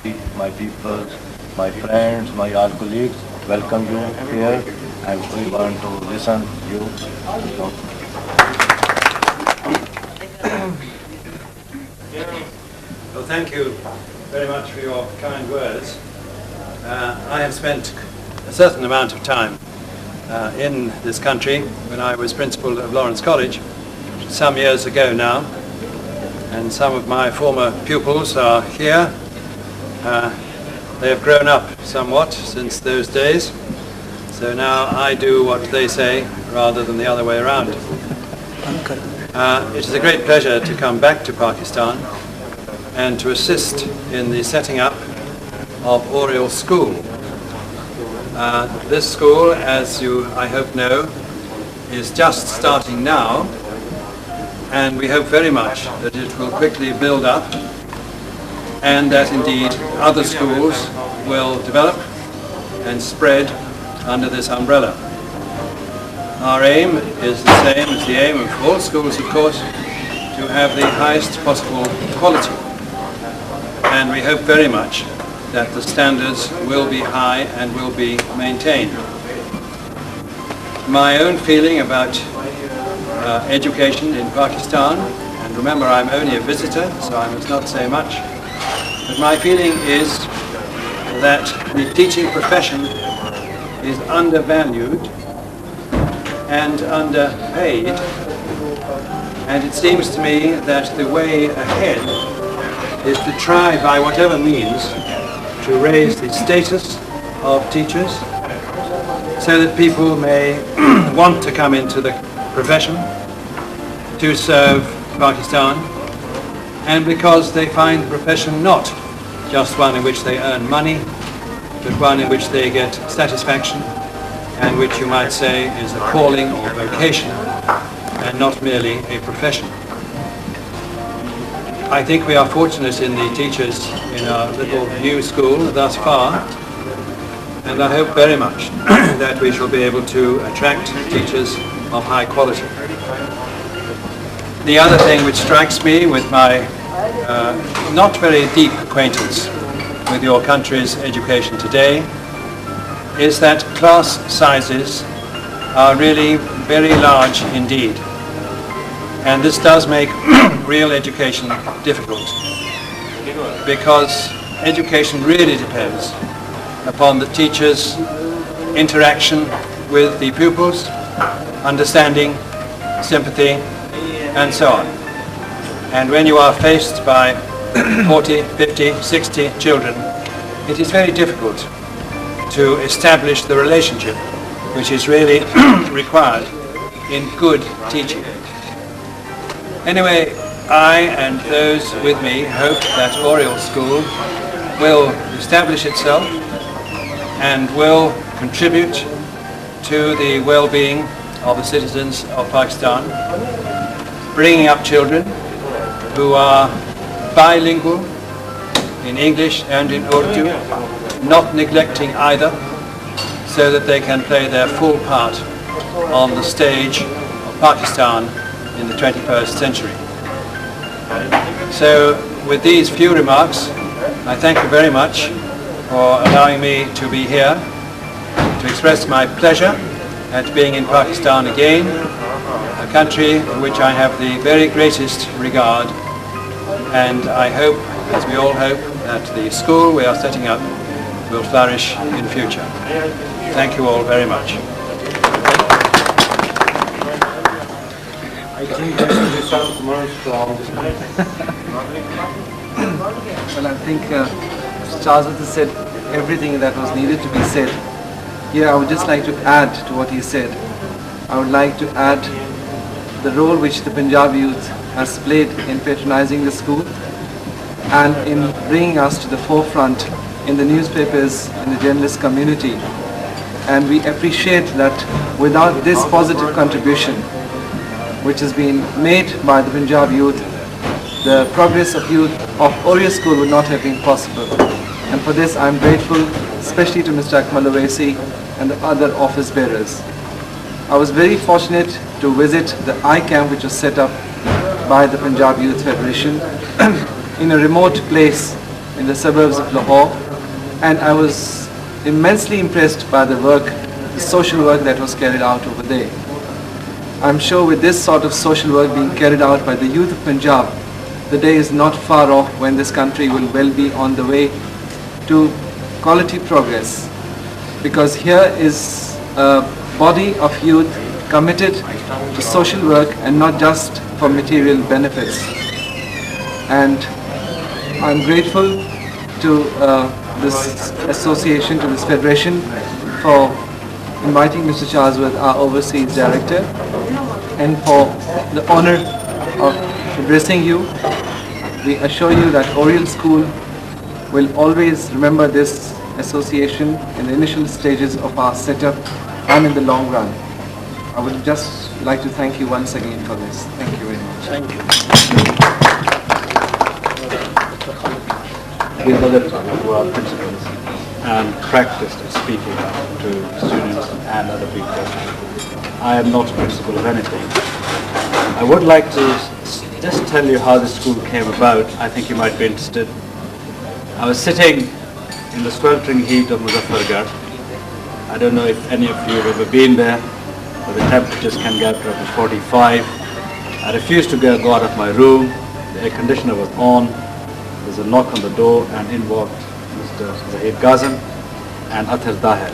my people, my friends, my all colleagues, welcome you here, and we want to listen you. Well, thank you very much for your kind words. I have spent a certain amount of time in this country when I was principal of Lawrece College some years ago now, and some of my former pupils are here. They have grown up somewhat since those days, so now I do what they say rather than the other way around. It is a great pleasure to come back to Pakistan and to assist in the setting up of Oriel School. This school, as you I hope know, is just starting now, and we hope very much that it will quickly build up and that indeed other schools will develop and spread under this umbrella. Our aim is the same as the aim of all schools, of course, to have the highest possible quality. And we hope very much that the standards will be high and will be maintained. My own feeling about education in Pakistan, and remember I'm only a visitor, so I must not say much, but my feeling is that the teaching profession is undervalued and underpaid, and it seems to me that the way ahead is to try by whatever means to raise the status of teachers so that people may want to come into the profession to serve Pakistan, and because they find the profession not just one in which they earn money, but one in which they get satisfaction, and which you might say is a calling or vocation and not merely a profession. I think we are fortunate in the teachers in our little new school thus far, and I hope very much that we shall be able to attract teachers of high quality. The other thing which strikes me with my not very deep acquaintance with your country's education today is that class sizes are really very large indeed. And this does make real education difficult, because education really depends upon the teacher's interaction with the pupils, understanding, sympathy, and so on. And when you are faced by 40, 50, 60 children, it is very difficult to establish the relationship which is really required in good teaching. Anyway, I and those with me hope that Oriel School will establish itself and will contribute to the well-being of the citizens of Pakistan, bringing up children who are bilingual in English and in Urdu, not neglecting either, so that they can play their full part on the stage of Pakistan in the 21st century. So with these few remarks, I thank you very much for allowing me to be here, to express my pleasure at being in Pakistan again, a country for which I have the very greatest regard, and I hope, as we all hope, that the school we are setting up will flourish in future. Thank you all very much. I think there should be some commercials from this point. Well, I think Charlesworth has said everything that was needed to be said. Here I would just like to add to what he said. I would like to add the role which the Punjab youth has played in patronizing the school and in bringing us to the forefront in the newspapers and the journalist community. And we appreciate that without this positive contribution which has been made by the Punjab youth, the progress of youth of Oriel School would not have been possible. And for this I am grateful especially to Mr. Lawrece and the other office bearers. I was very fortunate to visit the I camp which was set up by the Punjab Youth Federation in a remote place in the suburbs of Lahore, and I was immensely impressed by the work, the social work that was carried out over there. I'm sure with this sort of social work being carried out by the youth of Punjab, the day is not far off when this country will well be on the way to quality progress, because here is a body of youth committed to social work and not just for material benefits. And I'm grateful to this association, to this federation, for inviting Mr. Charlesworth, our overseas director, and for the honor of addressing you. We assure you that Oriel School will always remember this association in the initial stages of our setup and in the long run. I would just like to thank you once again for this. Thank you very much. Thank you. With other who are principals and practiced speaking to students and other people. I am not principal of anything. I would like to just tell you how the school came about. I think you might be interested. I was sitting in the sweltering heat of Muzaffargarh. I don't know if any of you have ever been there, but the temperatures can get up to 45. I refused to go out of my room. The air conditioner was on. There was a knock on the door, and in walked Mr. Zahid Ghazan and Athar Tahir.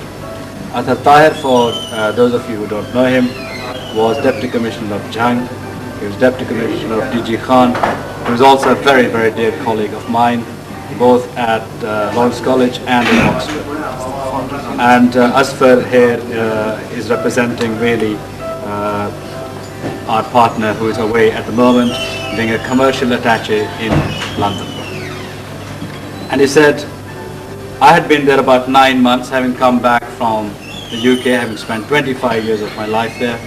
Athar Tahir, for those of you who don't know him, was Deputy Commissioner of Jhang. He was Deputy Commissioner of DG Khan. He was also a very, very dear colleague of mine, both at Lawrece College and in Oxford. And Asfar here is representing really our partner who is away at the moment, being a commercial attaché in London. And he said, I had been there about 9 months, having come back from the UK, having spent 25 years of my life there.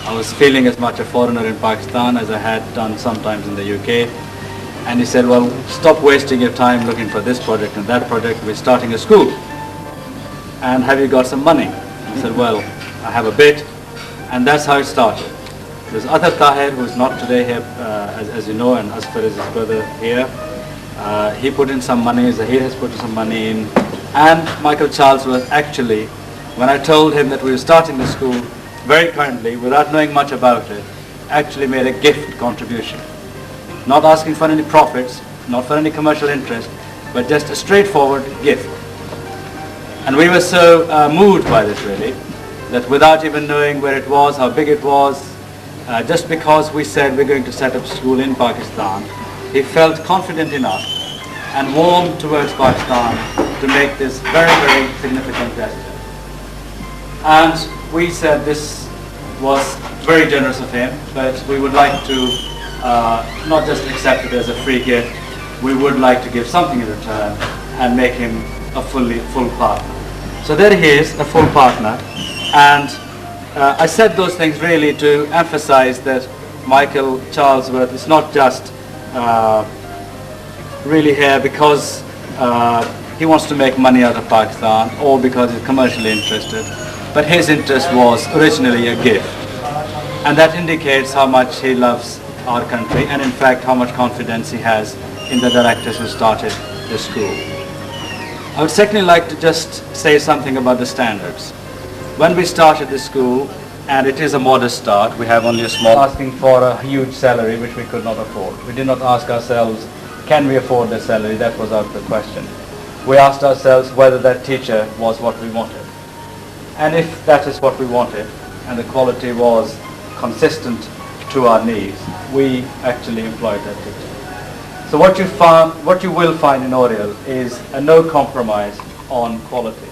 I was feeling as much a foreigner in Pakistan as I had done sometimes in the UK. And he said, well, stop wasting your time looking for this project and that project. We're starting a school. And have you got some money? I said, well, I have a bit. And that's how it started. There's Athar Tahir, who is not today here, as you know, and Asfar is his brother here. He put in some money, Zahir has put some money in. And Michael Charlesworth, actually, when I told him that we were starting the school, very kindly, without knowing much about it, actually made a gift contribution. Not asking for any profits, not for any commercial interest, but just a straightforward gift. And we were so moved by this, really, that without even knowing where it was, how big it was, just because we said we're going to set up a school in Pakistan, he felt confident enough and warm towards Pakistan to make this very, very significant gesture. And we said this was very generous of him, but we would like to not just accept it as a free gift, we would like to give something in return and make him a full partner. So there he is, a full partner. And I said those things really to emphasize that Michael Charlesworth is not just really here because he wants to make money out of Pakistan or because he's commercially interested, but his interest was originally a gift. And that indicates how much he loves our country and in fact how much confidence he has in the directors who started the school. I would secondly like to just say something about the standards. When we started the school, and it is a modest start, we have only a small asking for a huge salary which we could not afford. We did not ask ourselves, can we afford the salary? That was out of the question. We asked ourselves whether that teacher was what we wanted. And if that is what we wanted, and the quality was consistent to our needs, we actually employed that teacher. So what you will find in Oriel is a no compromise on quality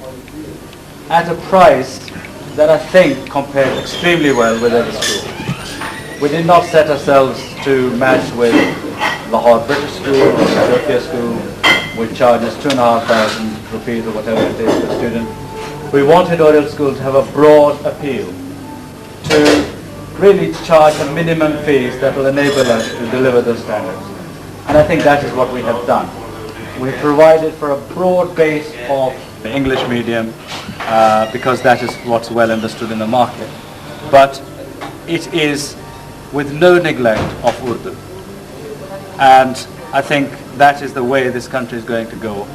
at a price that I think compared extremely well with other schools. We did not set ourselves to match with Lahore British School or Ethiopia School, which charges 2,500 rupees or whatever it is per student. We wanted Oriel School to have a broad appeal, to really charge a minimum fees that will enable us to deliver those standards. And I think that is what we have done. We provided for a broad base of the English medium because that is what's well understood in the market. But it is with no neglect of Urdu. And I think that is the way this country is going to go.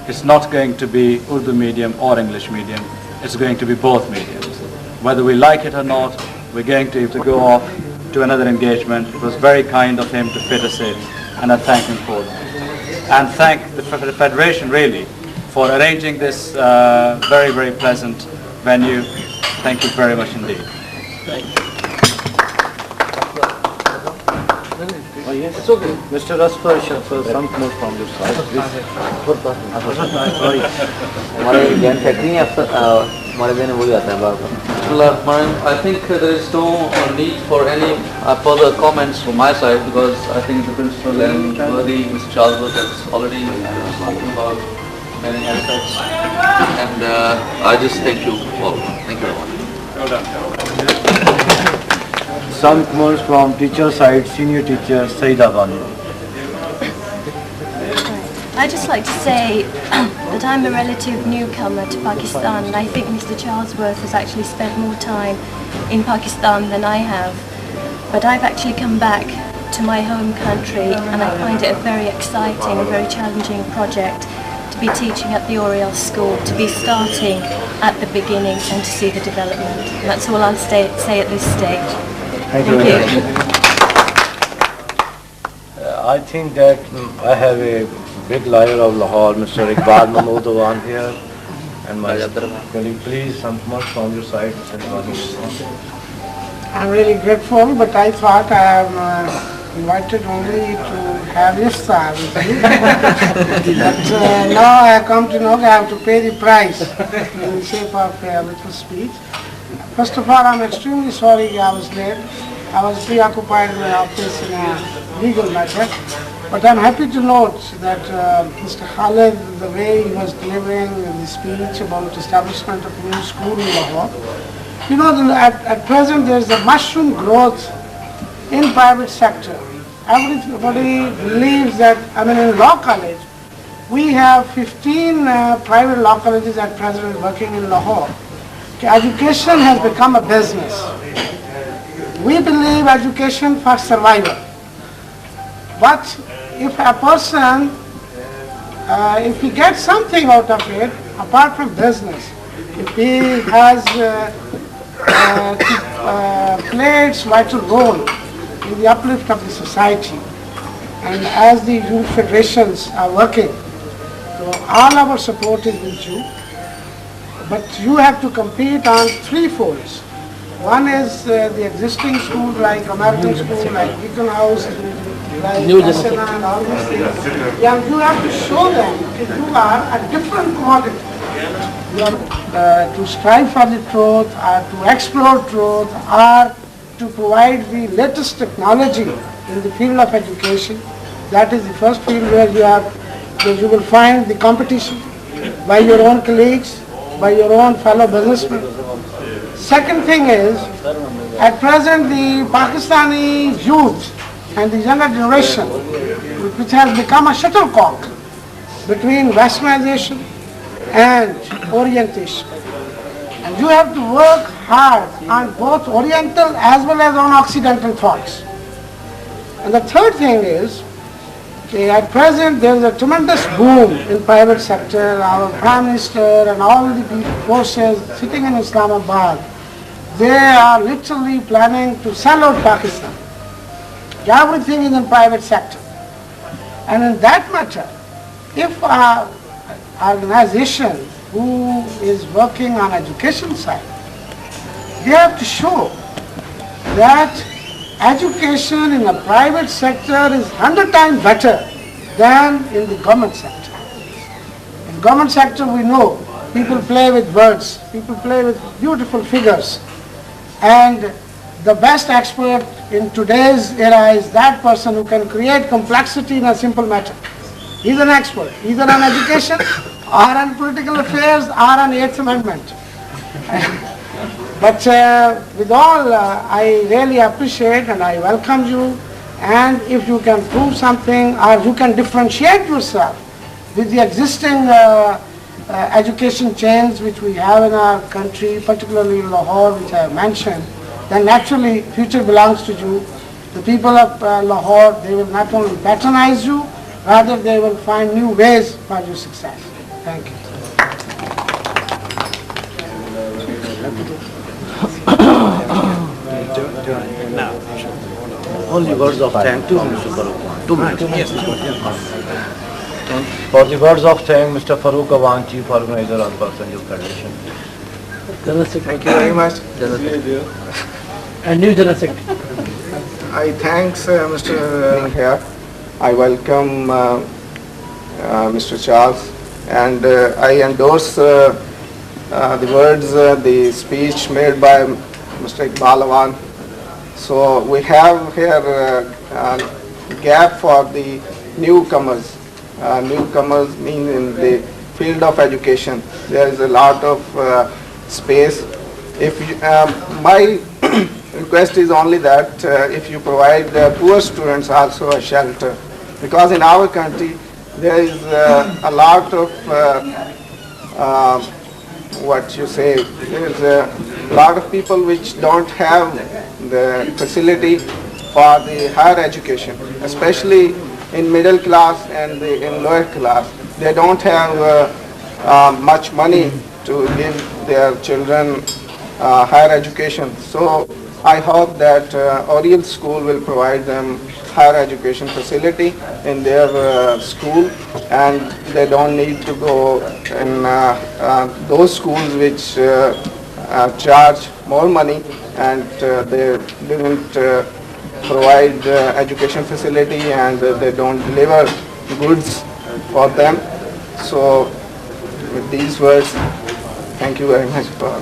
It's not going to be Urdu medium or English medium. It's going to be both mediums. Whether we like it or not, we're going to have to go off to another engagement. It was very kind of him to fit us in, and I thank him for that. And thank the Federation really for arranging this very, very pleasant venue. Thank you very much indeed. Oh, yes. It's okay. Mr. Rasfar, some note from your side, please. Sorry. हमारे ज्ञान factory है हमारे दिन वही आता है बार I think there is no need for any further comments from my side because I think the principal and Mr. Charlesworth has already spoken about many aspects and I just thank you all. Thank you very much. Well done. Some comments from teacher side, senior teacher Saida Banu. I'd just like to say that I'm a relative newcomer to Pakistan and I think Mr. Charlesworth has actually spent more time in Pakistan than I have. But I've actually come back to my home country and I find it a very exciting and very challenging project to be teaching at the Oriel School, to be starting at the beginning and to see the development. And that's all I'll say at this stage. Thank you. I think that I have a big lawyer of Lahore, Mr. Iqbal Mahmood Awan here, and my colleague. Please, some comments from your side, Mr. Iqbal. I'm really grateful, but I thought I am invited only to have iftar with you. But now I come to know that I have to pay the price in the shape of a little speech. First of all, I'm extremely sorry I was late. I was preoccupied with my office in a legal matter. But I'm happy to note that Mr. Khalid, the way he was delivering the speech about establishment of a new school in Lahore, you know, at present there's a mushroom growth in private sector. Everybody believes that, I mean, in Law College, we have 15 private law colleges at present working in Lahore. Education has become a business. We believe education for survival. But if a person, if he gets something out of it, apart from business, if he has played its vital role in the uplift of the society, and as the youth federations are working, so all our support is with you. But you have to compete on three folds. One is the existing schools like American School, like Beacon House, like Asana and all these things. Yeah, you have to show them that you are a different commodity. You are to strive for the truth, or to explore truth, or to provide the latest technology in the field of education. That is the first field where you will find the competition by your own colleagues, by your own fellow businessmen. Second thing is, at present the Pakistani youth and the younger generation, which has become a shuttlecock between westernization and orientation. And you have to work hard on both oriental as well as on occidental thoughts. And the third thing is, at present there is a tremendous boom in private sector. Our Prime Minister and all the forces sitting in Islamabad, they are literally planning to sell out Pakistan. Everything is in private sector. And in that matter, if our organization who is working on education side, they have to show that education in the private sector is 100 times better than in the government sector. In government sector we know people play with words, people play with beautiful figures, and the best expert in today's era is that person who can create complexity in a simple matter. He's an expert, either on education or on political affairs or on 8th Amendment. But with all, I really appreciate and I welcome you, and if you can prove something or you can differentiate yourself with the existing education chains which we have in our country, particularly in Lahore, which I have mentioned, then naturally future belongs to you. The people of Lahore, they will not only patronize you, rather they will find new ways for your success. Thank you. Only words of thanks to Mr. Farooq. 2 minutes. For the words of thanks, Mr. Farooq Awan, Chief Organizer of Pakistan Youth Federation. Thank you very much. And new General Secretary. I thanks Mr. here. I welcome Mr. Charles, and I endorse the words, the speech made by Mr. Iqbal Awan. So we have here a gap for the newcomers. Newcomers mean in the field of education. There is a lot of space. If you, my request is only that if you provide poor students also a shelter, because in our country there is a lot of what you say, there is a lot of people which don't have the facility for the higher education, especially in middle class and in lower class. They don't have much money to give their children higher education. So I hope that Oriel School will provide them higher education facility in their school, and they don't need to go in those schools which charge more money, and they didn't provide education facility, and they don't deliver goods for them. So with these words, thank you very much for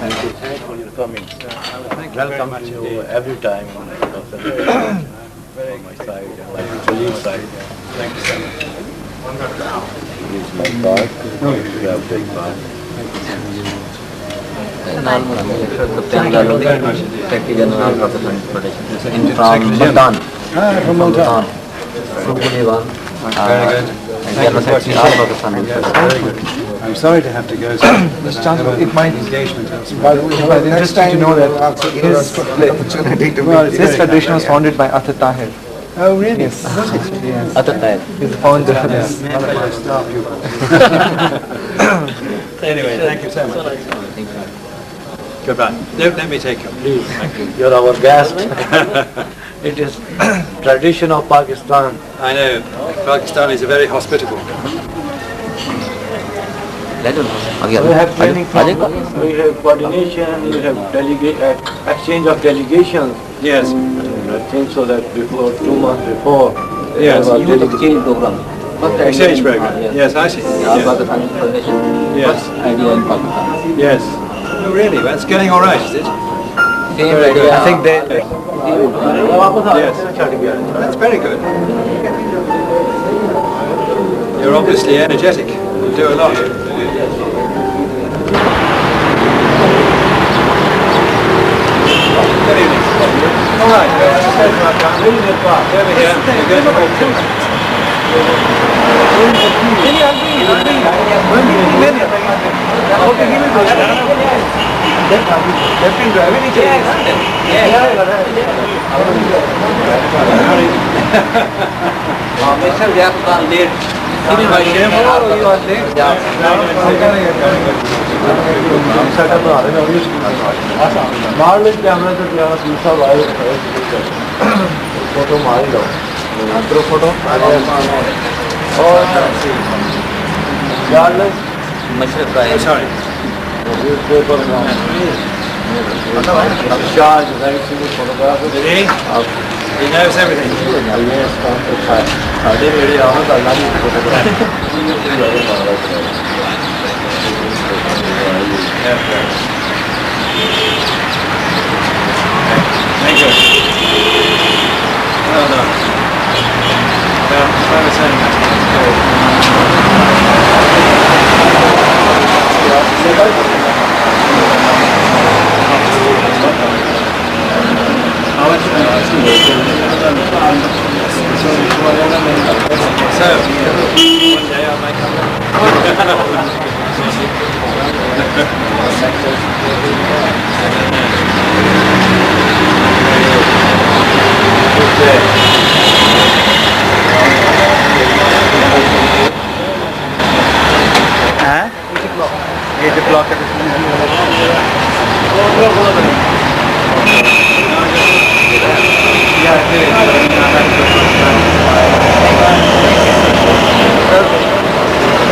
Thank you. Thanks for your coming. Welcome to you every time on my side and my colleague's side. Thank you so much. Here's my card. You have big card. From Multan. I'm sorry to have to go. Mr. Chancellor, it might engagement elsewhere. But we have interesting next time to know that also give us the opportunity to Well, meet this federation was founded by Atta Tahir. Oh, really? Yes. Yes. Atta Tahir. He's the founder of Yeah, this. one of my staff pupils. Anyway, thank you so much. Goodbye. Let me take you. Please, you're our guest. It is tradition of Pakistan. I know, Pakistan is very hospitable. We have training programs, we have coordination, we have exchange of delegations. Yes. I think so that before, 2 months before, Yes. there was Exchange program. Exchange program. Yes, I see. Yes. Pakistan Foundation. Yes. Idea in Pakistan. Yes. Oh, really? That's getting all right, is it? Same Very good. idea. I think they Yes. That's very good. You're obviously energetic. You do a lot. Good evening. All right. Over here. You're going to Mr. Jayapal late. Even my shame. Marlin camera से क्या दूसरा virus है photo मार लो micro photo और wireless Mashruq Rai. Sorry. newspaper charge very single photograph Did he? He knows everything. yes साढ़े मेरे यहाँ का लाली photograph Thank you. Well done. Well, as I was saying, so, one day I may come back.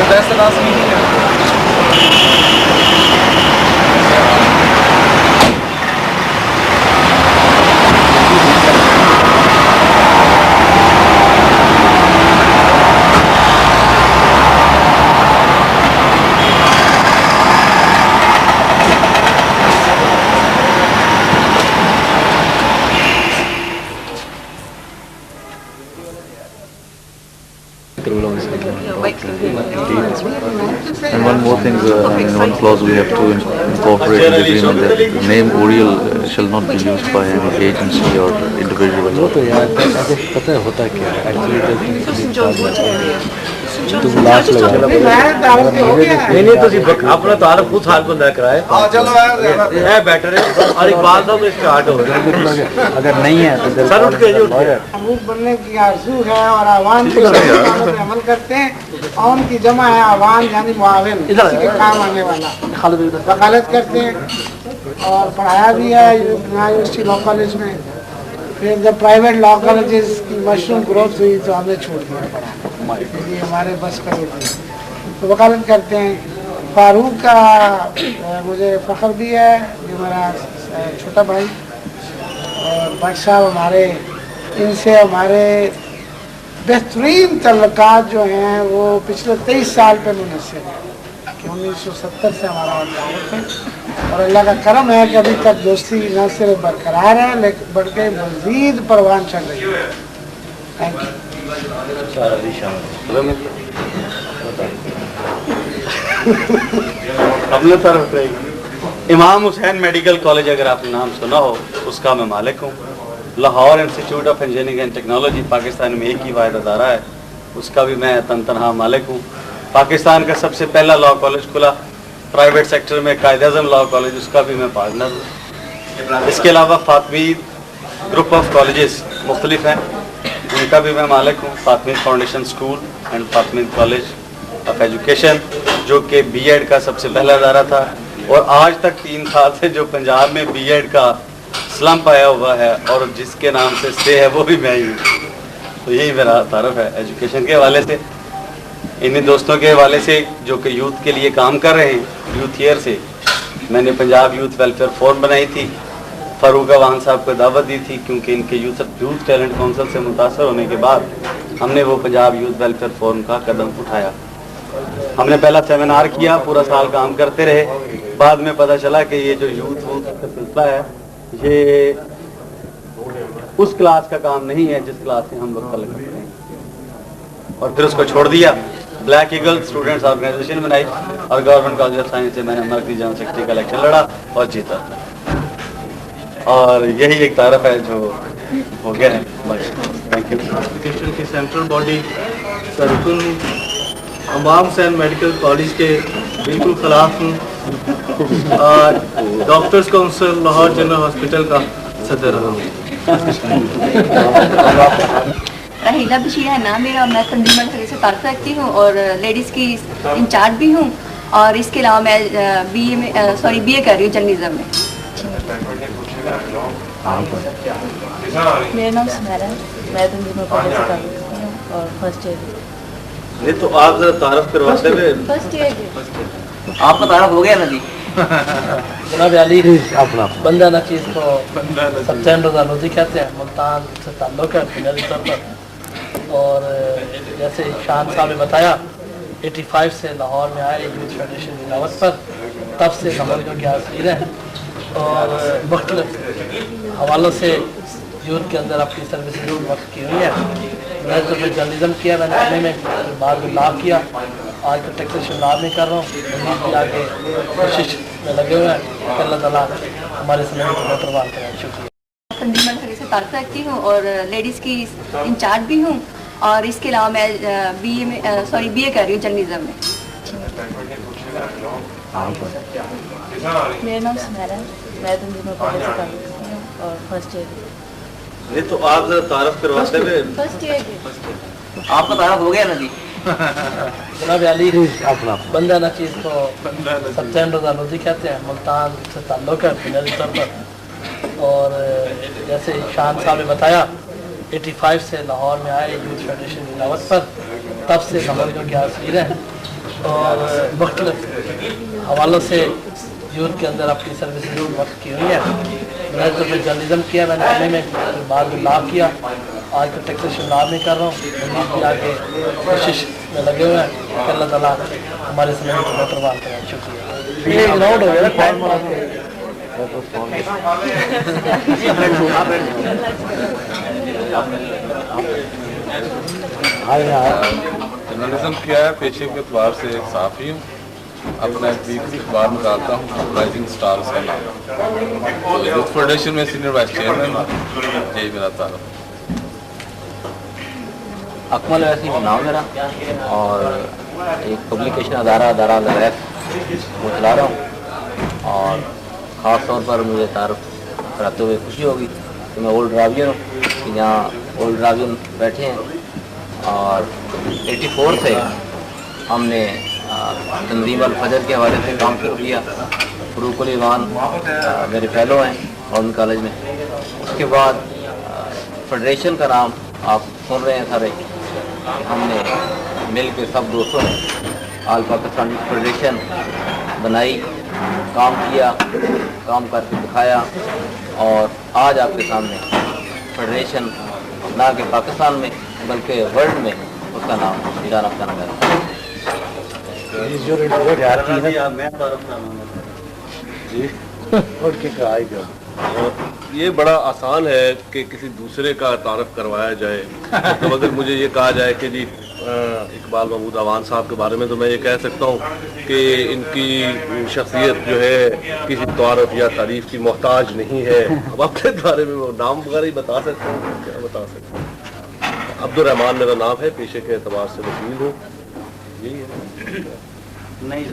That's the last meeting. And one more thing, in one clause we have to incorporate in the agreement that the name Oriel shall not be used by any agency or individual. وہ تو یار ایسے پتہ ہوتا کیا ہے actually تم لاش لگا نہیں نہیں تسی اپنا تعارف خود حال کو نہ کرائے ہے بیٹر ہے اور اقبال صاحب اسٹارٹ ہو گیا اگر نہیں ہے تو سر اٹھ کے محبوب بننے کی آرزو ہے اور عوام کی پہ عمل کرتے ہیں. عوام کی جمع ہے عوام یعنی معاون کسی کے کام آنے والا. وکالت کرتے ہیں اور پڑھایا بھی ہے یونیورسٹی لا کالج میں. پھر جب پرائیویٹ لا کالجز کی مشروم گروتھ ہوئی تو ہم نے چھوڑ دیا پڑھا. یہ ہمارے بس کا نہیں تو وکالت کرتے ہیں. فاروق کا مجھے فخر بھی ہے, یہ میرا چھوٹا بھائی, اور بٹ صاحب ہمارے ان سے ہمارے بہترین تعلقات جو ہیں وہ پچھلے 23 سال پہ منحصر ہیں کہ 1970 سے ہمارا تعلق ہے. اور اللہ کا کرم ہے کہ ابھی تک دوستی نہ صرف برقرار ہے لیکن بلکہ مزید پروان چل رہی ہے. تھینک اپنے طرف امام حسین میڈیکل کالج اگر آپ نے نام سنا ہو اس کا میں مالک ہوں. Lahore institute of engineering and technology Pakistan میں ایک ہی واحد ادارہ ہے, اس کا بھی میں تنہا مالک ہوں. پاکستان کا سب سے پہلا لا کالج کھلا پرائیویٹ سیکٹر میں, قائد اعظم لا کالج, اس کا بھی میں پارٹنر ہوں. اس کے علاوہ فاطمی گروپ آف کالجز مختلف ہیں, ان کا بھی میں مالک ہوں. Fatimi foundation school and Fatimi college of education جو کہ بی ایڈ کا سب سے پہلا ادارہ تھا, اور آج تک 3 سال سے جو پنجاب میں بی ایڈ کا سلمپ آیا ہوا ہے اور جس کے نام سے اسٹے ہے وہ بھی میں ہی ہوں. تو یہی میرا تعارف ہے ایجوکیشن کے حوالے سے. انہیں دوستوں کے حوالے سے جو کہ یوتھ کے لیے کام کر رہے ہیں, یوتھ ایئر سے میں نے پنجاب یوتھ ویلفیئر فورم بنائی تھی. فاروق اوان صاحب کو دعوت دی تھی کیونکہ ان کے یوتھ ٹیلنٹ کونسل سے متاثر ہونے کے بعد ہم نے وہ پنجاب یوتھ ویلفیئر فورم کا قدم اٹھایا. ہم نے پہلا سیمینار کیا, پورا سال کام کرتے رہے. بعد میں پتہ چلا کہ یہ جو یوتھ کا سلسلہ ہے یہ اس کلاس کا کام نہیں ہے جس کلاس سے ہم لوگ تعلق رکھتے ہیں, اور پھر اس کو چھوڑ دیا. بلیک ایگل اسٹوڈنٹس آرگنائزیشن بنائی اور گورنمنٹ کالج آف سائنس سے میں نے مرکزی جنرل سیکرٹری کا الیکشن لڑا اور جیتا. اور یہی ایک تعارف ہے جو ہو گیا ہے. Thank you. ایجوکیشن کی سینٹرل باڈی کا رکن ہوں. امام حسین میڈیکل کالج کے بالکل خلاف ہوں. Doctors council Lahore general hospital کا صدر رہا ہوں. راہیلہ بشیر ہے نام میرا, میں تنظیم مرکز سے تعلق رکھتی ہوں اور لیڈیز کی انچارج بھی ہوں, اور اس کے علاوہ میں بی اے کر رہی ہوں جرنلزم میں. میرا نام سمیرا ہے, میں تنظیم مرکز سے تعلق رکھتی ہوں اور فرسٹ ایئر. نہیں تو آپ ذرا تعارف کرواتے ہوئے. فرسٹ ایئر آپ کا تعارف ہو گیا نا جی. جناب علی بندہ نچیز کو سبچین رضانوزی کہتے ہیں, ملتان سے تعلق ہے بنیادی طور پر. اور جیسے شان صاحب نے بتایا 85 سے لاہور میں آئے یوتھ فیڈریشن کی دعوت پر, تب سے لاہور کے حاضر ہیں اور مختلف حوالوں سے یوتھ کے اندر اپنی سروس وقت کی ہوئی ہے. میں تو جرنلزم کیا, میں نے ایم اے میں بعد میں لا کیا, آج تو ٹیکسیشن لا میں کر رہا ہوں. مزید بھی آگے کوشش میں لگے ہوئے ہیں. اللہ تعالیٰ ہمارے سمجھ کو پروان کریں. شکریہ. تنظیم مرکز سے تعلق رکھتی ہوں اور لیڈیز کی انچارج بھی ہوں, اور اس کے علاوہ میں بی اے کر رہی ہوں جرنلزم میں. मेरा नाम सुनैरा है, मैं तंजीम कॉलेज से ताल्लुक़ रखती हूँ और फर्स्ट ईयर नहीं तो आप जरा तारफ करवाते हुए फर्स्ट ईयर की आपका तारफ हो गया ना जी? जनाब अली अपना बंदा ना चीज़ को सत्येंद्र दानोदी कहते हैं, मुल्तान से ताल्लुक़ है बुनियादी तौर पर। और जैसे शान साहब ने बताया 85 से लाहौर में आए यूथ फेडरेशन की दावत पर, तब से लाहौर के आसिर हैं और मुख्तलिफ हवालों से यूथ के अंदर अपनी सर्विस वक्त की हुई है। मैंने तो फिर जर्नलिज्म किया, मैंने एम ए में बाद में लॉ किया, आज तो टैक्सेशन लॉ में कर रहा हूँ। मजीद भी आगे कोशिश में लगे हुए हैं, अल्लाह ताला हमारे समय को बेहतर बात करें। शुक्रिया। ये ग्राउंड हो गया ना टाइम जर्नलिज्म किया है, पेशे के एतबार से एक साफ़ी हूँ। अपना एक वीकली अखबार निकालता हूँ, राइजिंग स्टार उसका नाम। तो यूथ फेडरेशन में सीनियर वाइस चेयरमैन हूँ, यही मेरा ताल्लुक। अकमल वैसी नाम मेरा, और एक पब्लिकेशन अदारा लॉरेस वो चला रहा हूँ। और ख़ास तौर पर मुझे तारुफ कराते हुए खुशी होगी कि मैं ओल्ड ड्रावियन हूँ, कि यहाँ ओल्ड ड्रावियन बैठे हैं। और 84 से हमने तंजीम अल-फजर के हवाले से काम शुरू किया। फरूकुल ईवान मेरे फेलो हैं लॉरेस कॉलेज में। उसके बाद फेडरेशन का नाम आप सुन रहे हैं सारे, हमने मिल के सब दोस्तों ने ऑल पाकिस्तान फेडरेशन बनाई, काम किया, काम करके दिखाया। और आज आपके सामने फेडरेशन ना कि पाकिस्तान में बल्कि वर्ल्ड में उसका नाम ईरान अफगान है। ये बड़ा आसान है कि किसी दूसरे का तारफ़ करवाया जाए। तो अगर मुझे ये कहा जाए कि जी इकबाल महमूद अवान साहब के बारे में, तो मैं ये कह सकता हूँ कि इनकी शख्सियत जो है किसी तारफ़ या तारीफ़ की मोहताज नहीं है। अब अपने बारे में वो नाम वगैरह ही बता सकता हूँ, क्या बता सकता हूँ। अब्दुर्रहमान मेरा नाम है, पेशे के एतबार से वकील हूँ, यही है। नहीं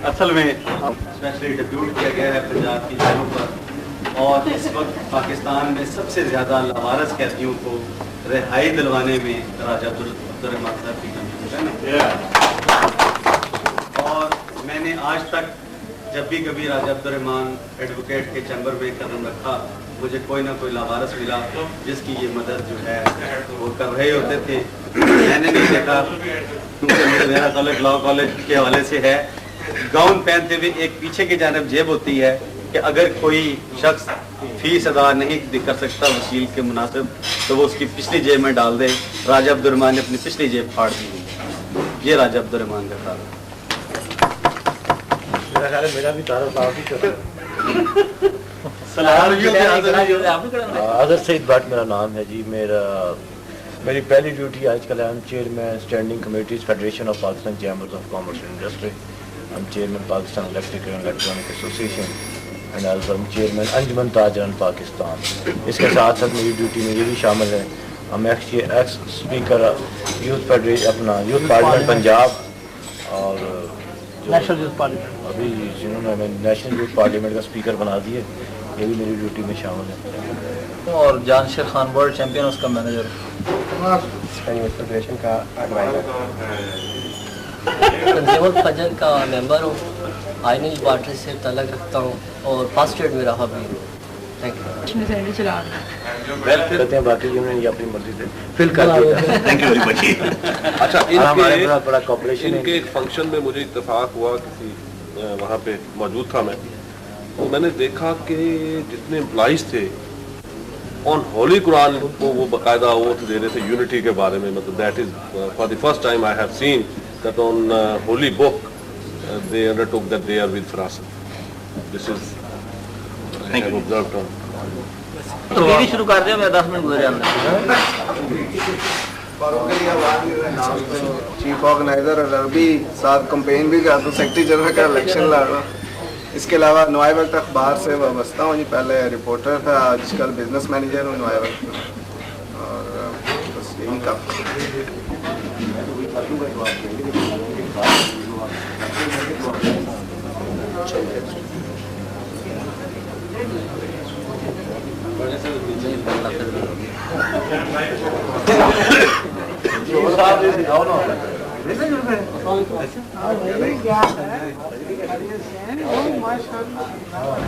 असल में स्पेशली डिप्यूट किया गया है पंजाब की जेलों पर, और इस वक्त पाकिस्तान में सबसे ज़्यादा लावारिस कैदियों को रिहाई दिलवाने में राजा अब्दुर्रहमान साहब की कंट्रीब्यूशन है। और मैंने आज तक जब भी कभी राजा अब्दुर्रहमान एडवोकेट के चैम्बर में कदम रखा, मुझे कोई ना कोई लावारिस मिला जिसकी ये मदद जो है वो कर रहे होते थे। मैंने नहीं देखा, क्योंकि मेरा कॉलेज लॉ कॉलेज के हवाले से है, गाउन पहनते हुए एक पीछे की जानब जेब होती है कि अगर कोई शख्स फीस अदा नहीं कर सकता वकील के मुनासिब, तो वो उसकी पिछली जेब में डाल दे। राजा अब्दुर्रहमान ने अपनी पिछली जेब फाड़ दी। ये राजा अब्दुर्रहमान का तारुफ। मेरा भी तारुफ आप ही कर अगर सईद भट्ट मेरा नाम है जी। मेरी पहली ड्यूटी आजकल I am chairman standing committees federation of Pakistan chambers of commerce and industry. I am chairman Pakistan electrical and electronic association and also I am chairman Anjuman Tajran Pakistan. इसके साथ साथ मेरी ड्यूटी में ये भी शामिल है, हम एक्स स्पीकर यूथ फेडरेशन अपना यूथ पार्लियामेंट पंजाब, और नेशनल यूथ पार्लियामेंट अभी जिन्होंने हमें नेशनल यूथ पार्लियामेंट का स्पीकर बना दिए, ये भी मेरी ड्यूटी में शामिल है। और जानशेर खान वर्ल्ड चैंपियन उसका मैनेजर, फेडरेशन का एडवाइजर, तंजीम अल-फजर का मेंबर हूँ, आईनी पार्टी से तल्लुक़ रखता हूँ और फर्स्ट एड मेरा हॉबी है। Thank you. कहते हैं बाकी जिन्होंने ये अपनी मर्जी से फिल कर दिया। Thank you very much. अच्छा, इनके बड़ा कॉपरेशन इनके एक फंक्शन में मुझे इत्तेफाक हुआ, किसी वहाँ पे मौजूद था मैं, तो मैंने देखा कि जितने एम्प्लॉइज थे ऑन होली कुरान को वो बाकायदा ओथ दे रहे थे यूनिटी के बारे में। मतलब that is for the first time I have seen that on Holi book they undertook that they are with Farasat. This is I have observed on. तो ये भी शुरू कर दिया, मैं 10 मिनट गुजर जाना। चीफ ऑर्गेनाइजर और अभी साथ कंपेन भी कर, तो सेक्रेटरी जनरल का इलेक्शन लड़ रहा। इसके अलावा नुआई वक्त अखबार से वाबस्ता हूँ जी, पहले रिपोर्टर था, आजकल बिजनेस मैनेजर हूँ नुआई वक्त, और बस यही काफ़ी। माशाल्लाह